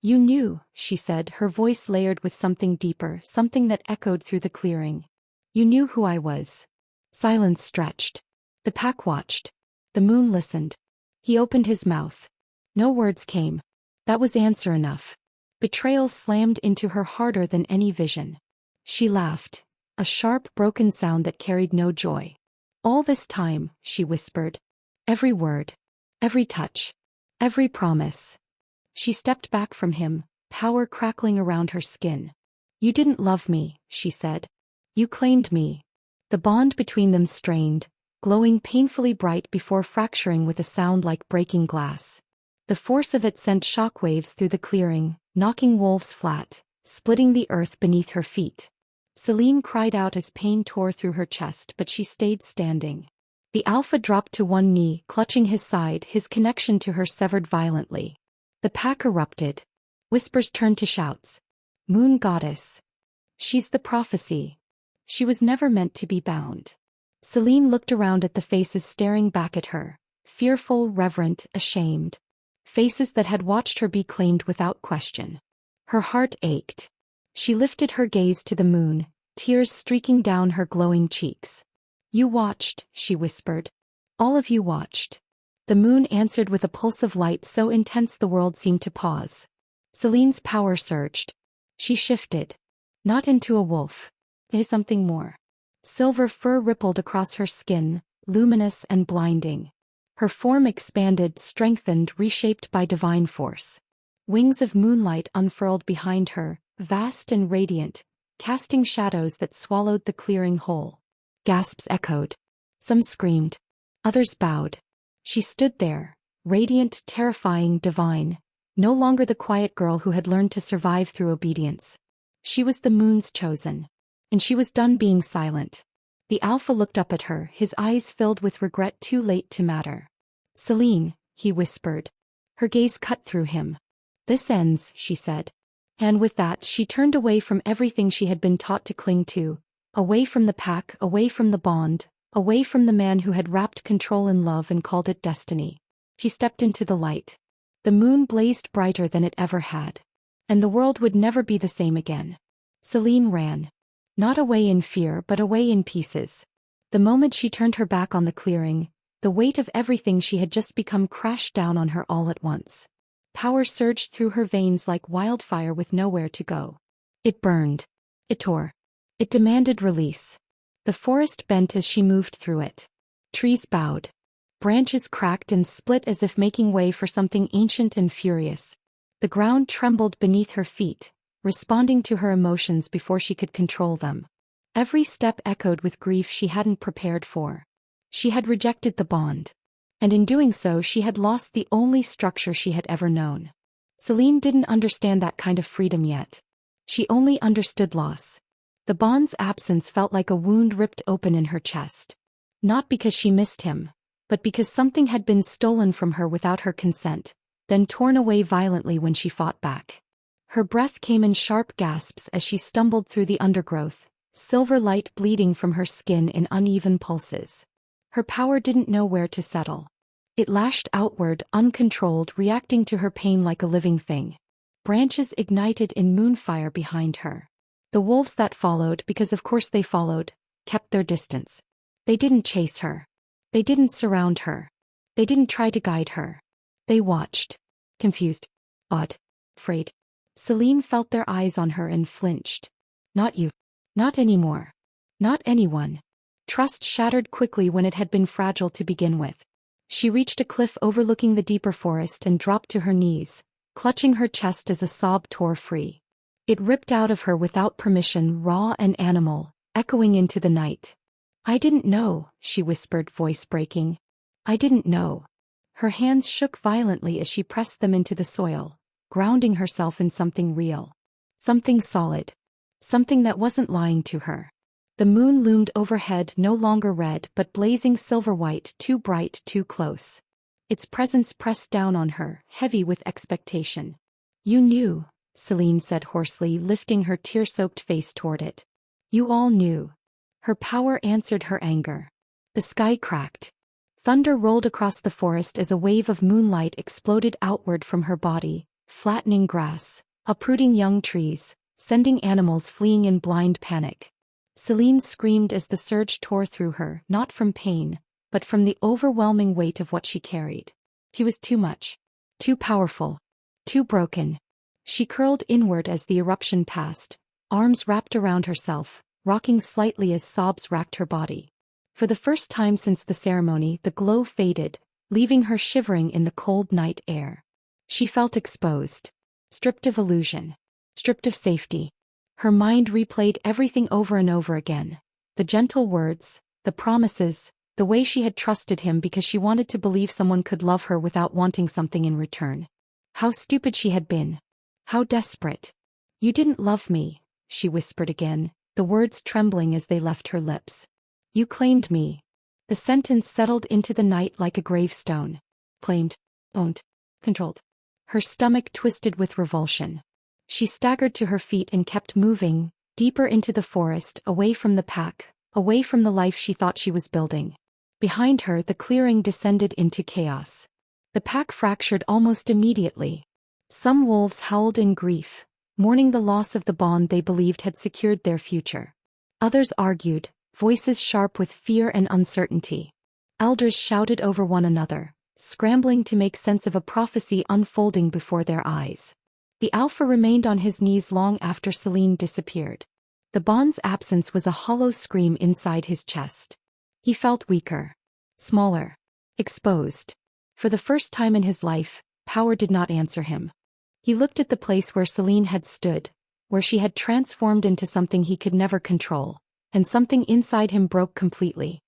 You knew, she said, her voice layered with something deeper, something that echoed through the clearing. You knew who I was. Silence stretched. The pack watched. The moon listened. He opened his mouth. No words came. That was answer enough. Betrayal slammed into her harder than any vision. She laughed, a sharp, broken sound that carried no joy. All this time, she whispered. Every word. Every touch. Every promise. She stepped back from him, power crackling around her skin. You didn't love me, she said. You claimed me. The bond between them strained, glowing painfully bright before fracturing with a sound like breaking glass. The force of it sent shockwaves through the clearing, knocking wolves flat, splitting the earth beneath her feet. Selene cried out as pain tore through her chest, but she stayed standing. The alpha dropped to one knee, clutching his side, his connection to her severed violently. The pack erupted. Whispers turned to shouts. Moon goddess. She's the prophecy. She was never meant to be bound. Selene looked around at the faces staring back at her, fearful, reverent, ashamed. Faces that had watched her be claimed without question. Her heart ached. She lifted her gaze to the moon, tears streaking down her glowing cheeks. You watched, she whispered. All of you watched. The moon answered with a pulse of light so intense the world seemed to pause. Selene's power surged. She shifted. Not into a wolf. Into something more. Silver fur rippled across her skin, luminous and blinding. Her form expanded, strengthened, reshaped by divine force. Wings of moonlight unfurled behind her, vast and radiant, casting shadows that swallowed the clearing whole. Gasps echoed. Some screamed. Others bowed. She stood there, radiant, terrifying, divine, no longer the quiet girl who had learned to survive through obedience. She was the moon's chosen. And she was done being silent. The Alpha looked up at her, his eyes filled with regret too late to matter. "Selene," he whispered. Her gaze cut through him. "This ends," she said. And with that she turned away from everything she had been taught to cling to, away from the pack, away from the bond, away from the man who had wrapped control in love and called it destiny. She stepped into the light. The moon blazed brighter than it ever had. And the world would never be the same again. Selene ran. Not away in fear but away in pieces. The moment she turned her back on the clearing, the weight of everything she had just become crashed down on her all at once. Power surged through her veins like wildfire with nowhere to go. It burned. It tore. It demanded release. The forest bent as she moved through it. Trees bowed. Branches cracked and split as if making way for something ancient and furious. The ground trembled beneath her feet, responding to her emotions before she could control them. Every step echoed with grief she hadn't prepared for. She had rejected the bond. And in doing so she had lost the only structure she had ever known. Selene didn't understand that kind of freedom yet. She only understood loss. The bond's absence felt like a wound ripped open in her chest. Not because she missed him, but because something had been stolen from her without her consent, then torn away violently when she fought back. Her breath came in sharp gasps as she stumbled through the undergrowth, silver light bleeding from her skin in uneven pulses. Her power didn't know where to settle. It lashed outward, uncontrolled, reacting to her pain like a living thing. Branches ignited in moonfire behind her. The wolves that followed, because of course they followed, kept their distance. They didn't chase her. They didn't surround her. They didn't try to guide her. They watched. Confused. Awed. Afraid. Selene felt their eyes on her and flinched. Not you. Not anymore. Not anyone. Trust shattered quickly when it had been fragile to begin with. She reached a cliff overlooking the deeper forest and dropped to her knees, clutching her chest as a sob tore free. It ripped out of her without permission, raw and animal, echoing into the night. "I didn't know," she whispered, voice breaking. "I didn't know." Her hands shook violently as she pressed them into the soil, grounding herself in something real. Something solid. Something that wasn't lying to her. The moon loomed overhead, no longer red but blazing silver-white, too bright, too close. Its presence pressed down on her, heavy with expectation. "You knew," Selene said hoarsely, lifting her tear-soaked face toward it. "You all knew." Her power answered her anger. The sky cracked. Thunder rolled across the forest as a wave of moonlight exploded outward from her body, flattening grass, uprooting young trees, sending animals fleeing in blind panic. Selene screamed as the surge tore through her, not from pain, but from the overwhelming weight of what she carried. He was too much. Too powerful. Too broken. She curled inward as the eruption passed, arms wrapped around herself, rocking slightly as sobs racked her body. For the first time since the ceremony, the glow faded, leaving her shivering in the cold night air. She felt exposed. Stripped of illusion. Stripped of safety. Her mind replayed everything over and over again. The gentle words, the promises, the way she had trusted him because she wanted to believe someone could love her without wanting something in return. How stupid she had been. How desperate. "You didn't love me," she whispered again, the words trembling as they left her lips. "You claimed me." The sentence settled into the night like a gravestone. Claimed. Owned. Controlled. Her stomach twisted with revulsion. She staggered to her feet and kept moving, deeper into the forest, away from the pack, away from the life she thought she was building. Behind her, the clearing descended into chaos. The pack fractured almost immediately. Some wolves howled in grief, mourning the loss of the bond they believed had secured their future. Others argued, voices sharp with fear and uncertainty. Elders shouted over one another, scrambling to make sense of a prophecy unfolding before their eyes. The Alpha remained on his knees long after Selene disappeared. The bond's absence was a hollow scream inside his chest. He felt weaker. Smaller. Exposed. For the first time in his life, power did not answer him. He looked at the place where Selene had stood, where she had transformed into something he could never control, and something inside him broke completely.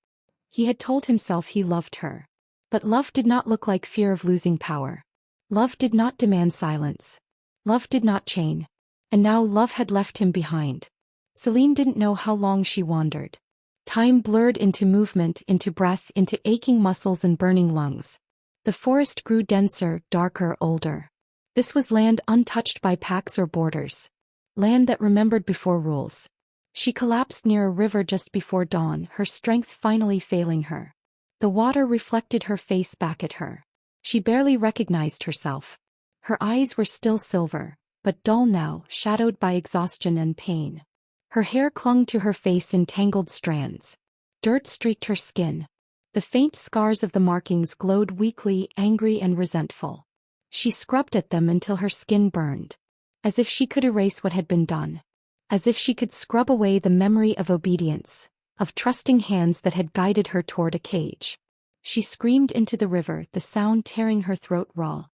He had told himself he loved her. But love did not look like fear of losing power. Love did not demand silence. Love did not chain. And now love had left him behind. Selene didn't know how long she wandered. Time blurred into movement, into breath, into aching muscles and burning lungs. The forest grew denser, darker, older. This was land untouched by packs or borders. Land that remembered before rules. She collapsed near a river just before dawn, her strength finally failing her. The water reflected her face back at her. She barely recognized herself. Her eyes were still silver, but dull now, shadowed by exhaustion and pain. Her hair clung to her face in tangled strands. Dirt streaked her skin. The faint scars of the markings glowed weakly, angry and resentful. She scrubbed at them until her skin burned. As if she could erase what had been done. As if she could scrub away the memory of obedience, of trusting hands that had guided her toward a cage. She screamed into the river, the sound tearing her throat raw.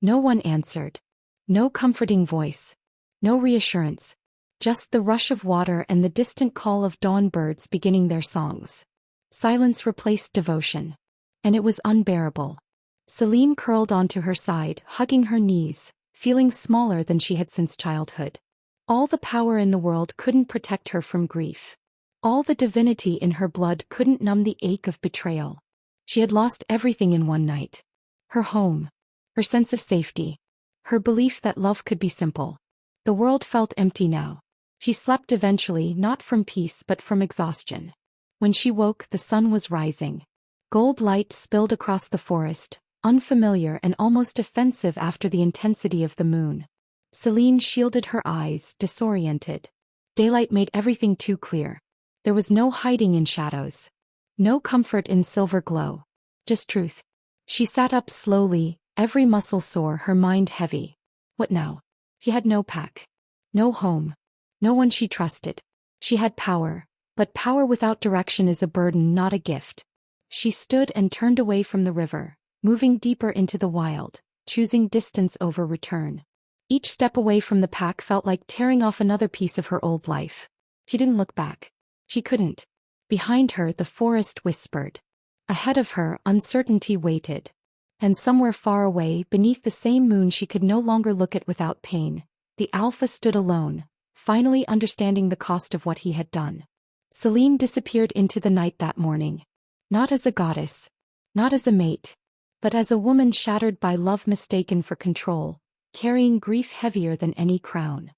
No one answered. No comforting voice. No reassurance. Just the rush of water and the distant call of dawn birds beginning their songs. Silence replaced devotion. And it was unbearable. Selene curled onto her side, hugging her knees, feeling smaller than she had since childhood. All the power in the world couldn't protect her from grief. All the divinity in her blood couldn't numb the ache of betrayal. She had lost everything in one night. Her home. Her sense of safety. Her belief that love could be simple. The world felt empty now. She slept eventually, not from peace but from exhaustion. When she woke, the sun was rising. Gold light spilled across the forest, unfamiliar and almost offensive after the intensity of the moon. Selene shielded her eyes, disoriented. Daylight made everything too clear. There was no hiding in shadows. No comfort in silver glow. Just truth. She sat up slowly, every muscle sore, her mind heavy. What now? She had no pack. No home. No one she trusted. She had power, but power without direction is a burden, not a gift. She stood and turned away from the river, moving deeper into the wild, choosing distance over return. Each step away from the pack felt like tearing off another piece of her old life. She didn't look back. She couldn't. Behind her, the forest whispered. Ahead of her, uncertainty waited. And somewhere far away, beneath the same moon she could no longer look at without pain, the Alpha stood alone, finally understanding the cost of what he had done. Selene disappeared into the night that morning. Not as a goddess. Not as a mate. But as a woman shattered by love mistaken for control, carrying grief heavier than any crown.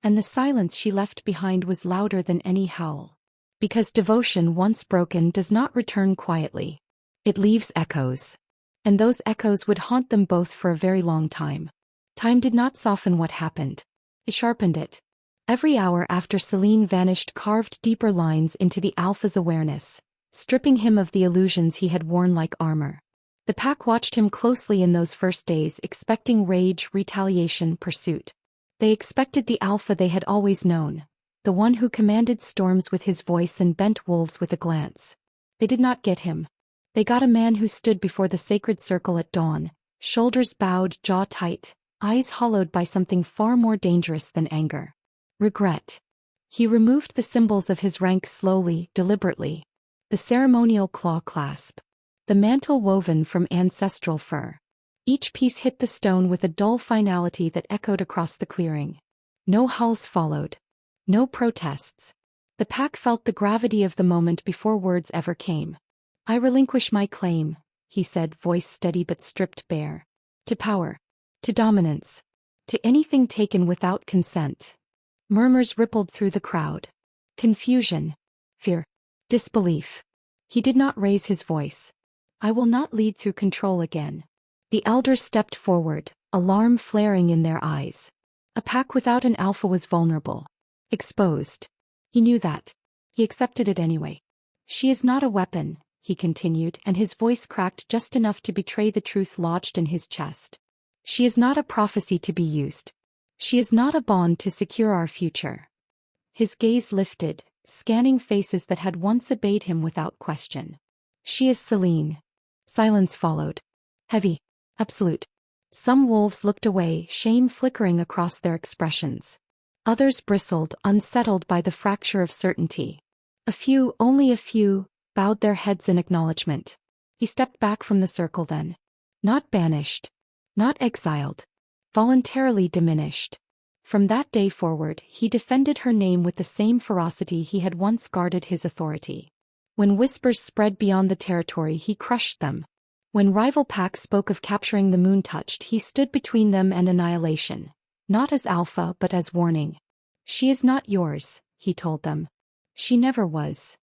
And the silence she left behind was louder than any howl. Because devotion once broken does not return quietly. It leaves echoes. And those echoes would haunt them both for a very long time. Time did not soften what happened. It sharpened it. Every hour after Selene vanished carved deeper lines into the Alpha's awareness, stripping him of the illusions he had worn like armor. The pack watched him closely in those first days, expecting rage, retaliation, pursuit. They expected the Alpha they had always known, the one who commanded storms with his voice and bent wolves with a glance. They did not get him. They got a man who stood before the sacred circle at dawn, shoulders bowed, jaw tight, eyes hollowed by something far more dangerous than anger. Regret. He removed the symbols of his rank slowly, deliberately. The ceremonial claw clasp. The mantle woven from ancestral fur. Each piece hit the stone with a dull finality that echoed across the clearing. No howls followed. No protests. The pack felt the gravity of the moment before words ever came. I relinquish my claim, he said, voice steady but stripped bare. To power. To dominance. To anything taken without consent. Murmurs rippled through the crowd. Confusion. Fear. Disbelief. He did not raise his voice. I will not lead through control again. The elders stepped forward, alarm flaring in their eyes. A pack without an alpha was vulnerable. Exposed. He knew that. He accepted it anyway. She is not a weapon, he continued, and his voice cracked just enough to betray the truth lodged in his chest. She is not a prophecy to be used. She is not a bond to secure our future. His gaze lifted, scanning faces that had once obeyed him without question. She is Selene. Silence followed. Heavy. Absolute. Some wolves looked away, shame flickering across their expressions. Others bristled, unsettled by the fracture of certainty. A few, only a few, bowed their heads in acknowledgement. He stepped back from the circle then. Not banished. Not exiled. Voluntarily diminished. From that day forward, he defended her name with the same ferocity he had once guarded his authority. When whispers spread beyond the territory, he crushed them. When rival packs spoke of capturing the moon touched, he stood between them and annihilation. Not as alpha but as warning. She is not yours, he told them. She never was.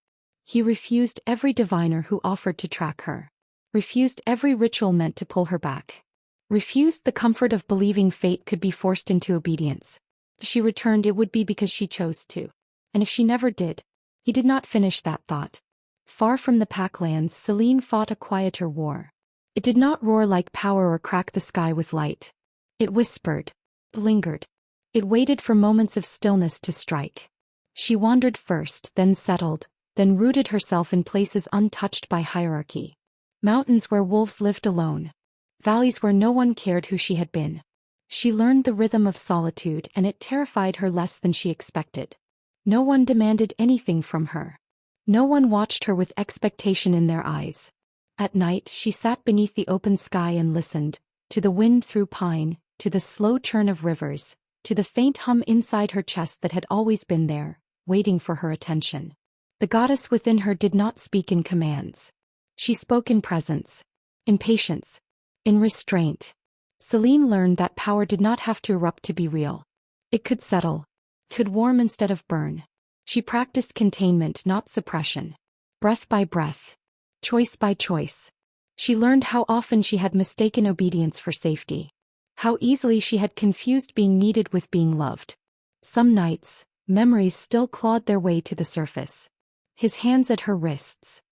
He refused every diviner who offered to track her. Refused every ritual meant to pull her back. Refused the comfort of believing fate could be forced into obedience. If she returned, it would be because she chose to. And if she never did, he did not finish that thought. Far from the packlands, Selene fought a quieter war. It did not roar like power or crack the sky with light. It whispered. Lingered. It waited for moments of stillness to strike. She wandered first, then settled, then rooted herself in places untouched by hierarchy. Mountains where wolves lived alone. Valleys where no one cared who she had been. She learned the rhythm of solitude, and it terrified her less than she expected. No one demanded anything from her. No one watched her with expectation in their eyes. At night, she sat beneath the open sky and listened, to the wind through pine, to the slow churn of rivers, to the faint hum inside her chest that had always been there, waiting for her attention. The goddess within her did not speak in commands. She spoke in presence, in patience, in restraint. Selene learned that power did not have to erupt to be real. It could settle, could warm instead of burn. She practiced containment, not suppression. Breath by breath. Choice by choice. She learned how often she had mistaken obedience for safety. How easily she had confused being needed with being loved. Some nights, memories still clawed their way to the surface. His hands at her wrists.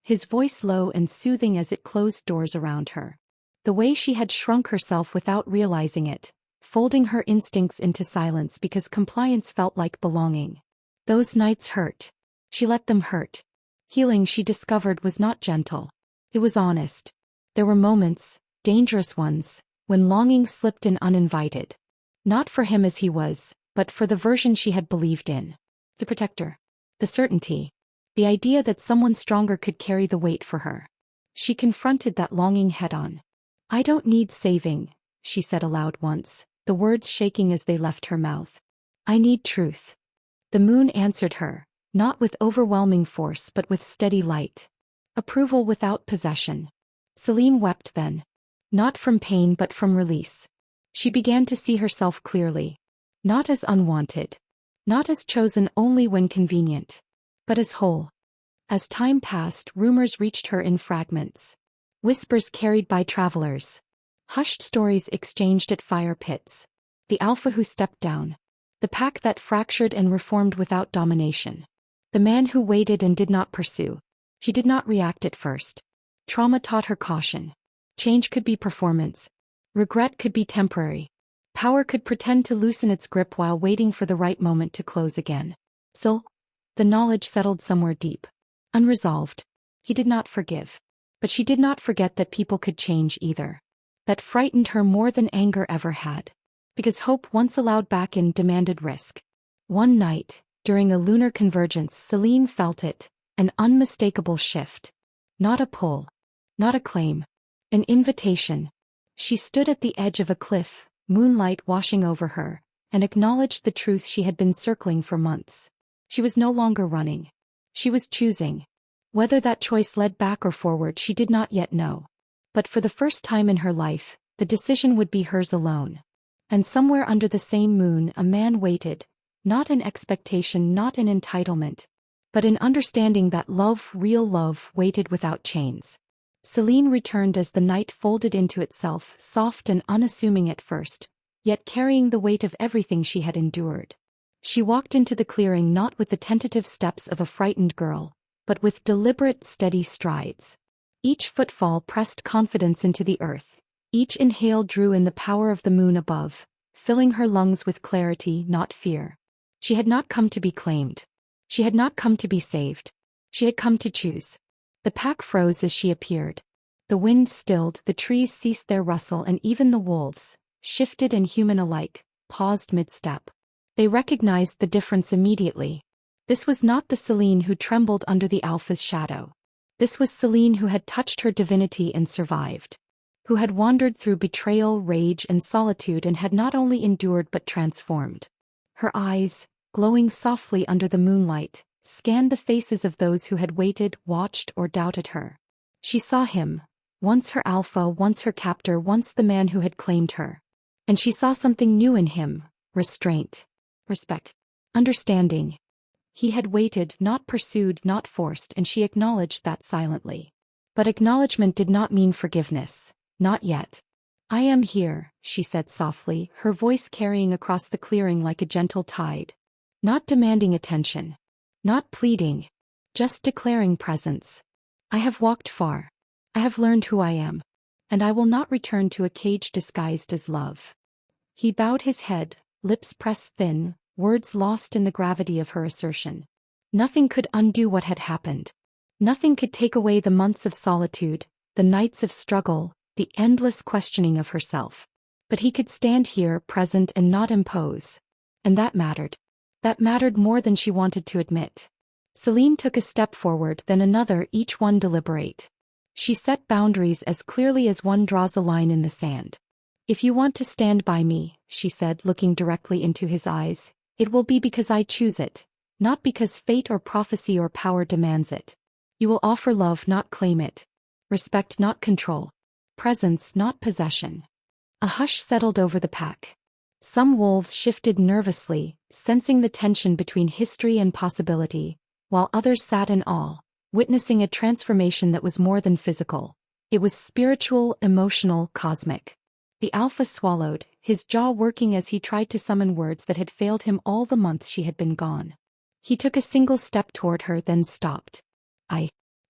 His voice low and soothing as it closed doors around her. The way she had shrunk herself without realizing it, folding her instincts into silence because compliance felt like belonging. Those nights hurt. She let them hurt. Healing, she discovered, was not gentle. It was honest. There were moments, dangerous ones, when longing slipped in uninvited. Not for him as he was, but for the version she had believed in. The protector. The certainty. The idea that someone stronger could carry the weight for her. She confronted that longing head-on. "I don't need saving," she said aloud once, the words shaking as they left her mouth. "I need truth." The moon answered her, not with overwhelming force but with steady light. Approval without possession. Selene wept then. Not from pain but from release. She began to see herself clearly. Not as unwanted. Not as chosen only when convenient. But as whole. As time passed, rumors reached her in fragments. Whispers carried by travelers. Hushed stories exchanged at fire pits. The alpha who stepped down. The pack that fractured and reformed without domination. The man who waited and did not pursue. She did not react at first. Trauma taught her caution. Change could be performance. Regret could be temporary. Power could pretend to loosen its grip while waiting for the right moment to close again. So, the knowledge settled somewhere deep. Unresolved. He did not forgive. But she did not forget that people could change either. That frightened her more than anger ever had. Because hope, once allowed back in, demanded risk. One night, during a lunar convergence, Selene felt it, an unmistakable shift. Not a pull. Not a claim. An invitation. She stood at the edge of a cliff, moonlight washing over her, and acknowledged the truth she had been circling for months. She was no longer running. She was choosing. Whether that choice led back or forward she did not yet know. But for the first time in her life, the decision would be hers alone. And somewhere under the same moon a man waited, not in expectation, not in entitlement, but in understanding that love, real love, waited without chains. Selene returned as the night folded into itself, soft and unassuming at first, yet carrying the weight of everything she had endured. She walked into the clearing not with the tentative steps of a frightened girl, but with deliberate, steady strides. Each footfall pressed confidence into the earth. Each inhale drew in the power of the moon above, filling her lungs with clarity, not fear. She had not come to be claimed. She had not come to be saved. She had come to choose. The pack froze as she appeared. The wind stilled, the trees ceased their rustle, and even the wolves, shifted and human alike, paused mid-step. They recognized the difference immediately. This was not the Selene who trembled under the Alpha's shadow. This was Selene who had touched her divinity and survived. Who had wandered through betrayal, rage, and solitude and had not only endured but transformed. Her eyes, glowing softly under the moonlight, scanned the faces of those who had waited, watched, or doubted her. She saw him, once her Alpha, once her captor, once the man who had claimed her. And she saw something new in him: restraint, respect, understanding. He had waited, not pursued, not forced, and she acknowledged that silently. But acknowledgement did not mean forgiveness. Not yet. "I am here," she said softly, her voice carrying across the clearing like a gentle tide. Not demanding attention. Not pleading. Just declaring presence. "I have walked far. I have learned who I am. And I will not return to a cage disguised as love." He bowed his head, lips pressed thin, words lost in the gravity of her assertion. Nothing could undo what had happened. Nothing could take away the months of solitude, the nights of struggle, the endless questioning of herself. But he could stand here, present, and not impose. And that mattered. That mattered more than she wanted to admit. Selene took a step forward, then another, each one deliberate. She set boundaries as clearly as one draws a line in the sand. "If you want to stand by me," she said, looking directly into his eyes, "it will be because I choose it, not because fate or prophecy or power demands it. You will offer love, not claim it. Respect, not control. Presence, not possession." A hush settled over the pack. Some wolves shifted nervously, sensing the tension between history and possibility, while others sat in awe, witnessing a transformation that was more than physical. It was spiritual, emotional, cosmic. The Alpha swallowed, his jaw working as he tried to summon words that had failed him all the months she had been gone. He took a single step toward her, then stopped.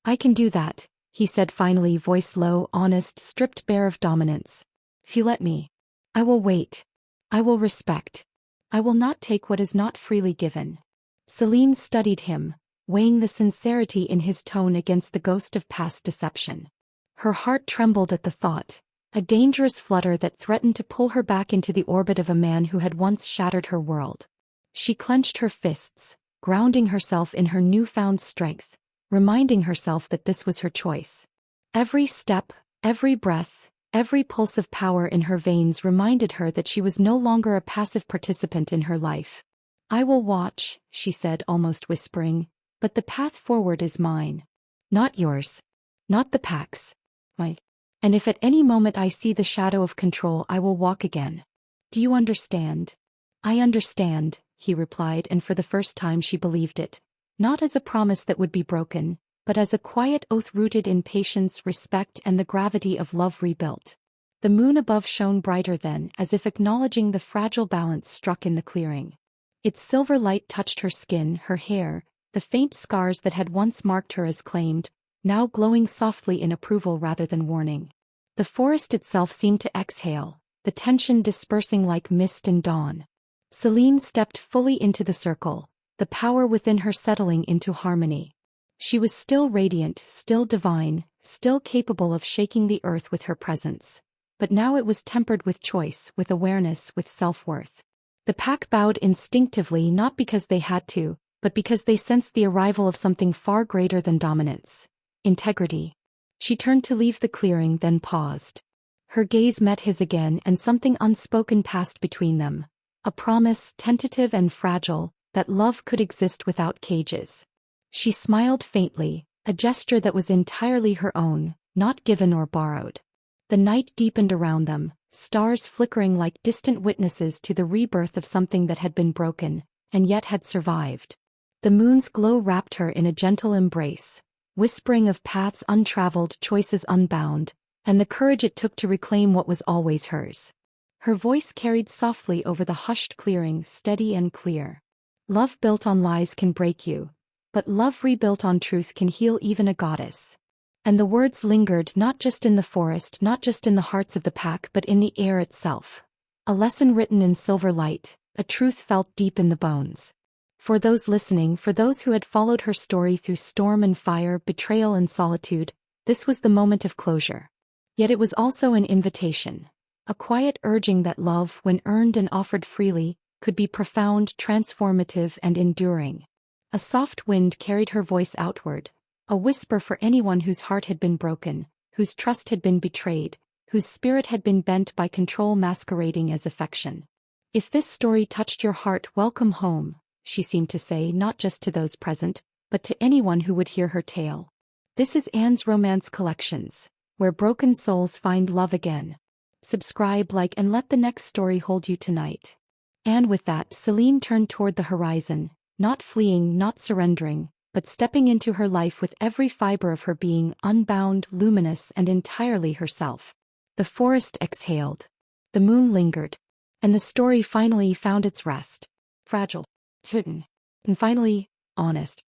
I can do that," he said finally, voice low, honest, stripped bare of dominance. "If you let me. I will wait. I will respect. I will not take what is not freely given." Selene studied him, weighing the sincerity in his tone against the ghost of past deception. Her heart trembled at the thought, a dangerous flutter that threatened to pull her back into the orbit of a man who had once shattered her world. She clenched her fists, grounding herself in her newfound strength, reminding herself that this was her choice. Every step, every breath, every pulse of power in her veins reminded her that she was no longer a passive participant in her life. "I will watch," she said, almost whispering, "but the path forward is mine. Not yours. Not the pack's. Mine. And if at any moment I see the shadow of control, I will walk again. Do you understand?" "I understand," he replied, and for the first time she believed it. Not as a promise that would be broken, but as a quiet oath rooted in patience, respect, and the gravity of love rebuilt. The moon above shone brighter then, as if acknowledging the fragile balance struck in the clearing. Its silver light touched her skin, her hair, the faint scars that had once marked her as claimed, now glowing softly in approval rather than warning. The forest itself seemed to exhale, the tension dispersing like mist in dawn. Selene stepped fully into the circle, the power within her settling into harmony. She was still radiant, still divine, still capable of shaking the earth with her presence. But now it was tempered with choice, with awareness, with self-worth. The pack bowed instinctively, not because they had to, but because they sensed the arrival of something far greater than dominance. Integrity. She turned to leave the clearing, then paused. Her gaze met his again, and something unspoken passed between them. A promise, tentative and fragile, that love could exist without cages. She smiled faintly, a gesture that was entirely her own, not given or borrowed. The night deepened around them, stars flickering like distant witnesses to the rebirth of something that had been broken, and yet had survived. The moon's glow wrapped her in a gentle embrace, whispering of paths untraveled, choices unbound, and the courage it took to reclaim what was always hers. Her voice carried softly over the hushed clearing, steady and clear. "Love built on lies can break you, but love rebuilt on truth can heal even a goddess." And the words lingered not just in the forest, not just in the hearts of the pack, but in the air itself. A lesson written in silver light, a truth felt deep in the bones. For those listening, for those who had followed her story through storm and fire, betrayal and solitude, This was the moment of closure. Yet it was also an invitation. A quiet urging that love, when earned and offered freely, could be profound, transformative, and enduring. A soft wind carried her voice outward, a whisper for anyone whose heart had been broken, whose trust had been betrayed, whose spirit had been bent by control masquerading as affection. If this story touched your heart, welcome home, she seemed to say, not just to those present, but to anyone who would hear her tale. This is Anne's Romance Collections, where broken souls find love again. Subscribe, like, and let the next story hold you tonight. And with that, Selene turned toward the horizon, not fleeing, not surrendering, but stepping into her life with every fiber of her being, unbound, luminous, and entirely herself. The forest exhaled. The moon lingered. And the story finally found its rest. Fragile. Hidden. And finally, honest.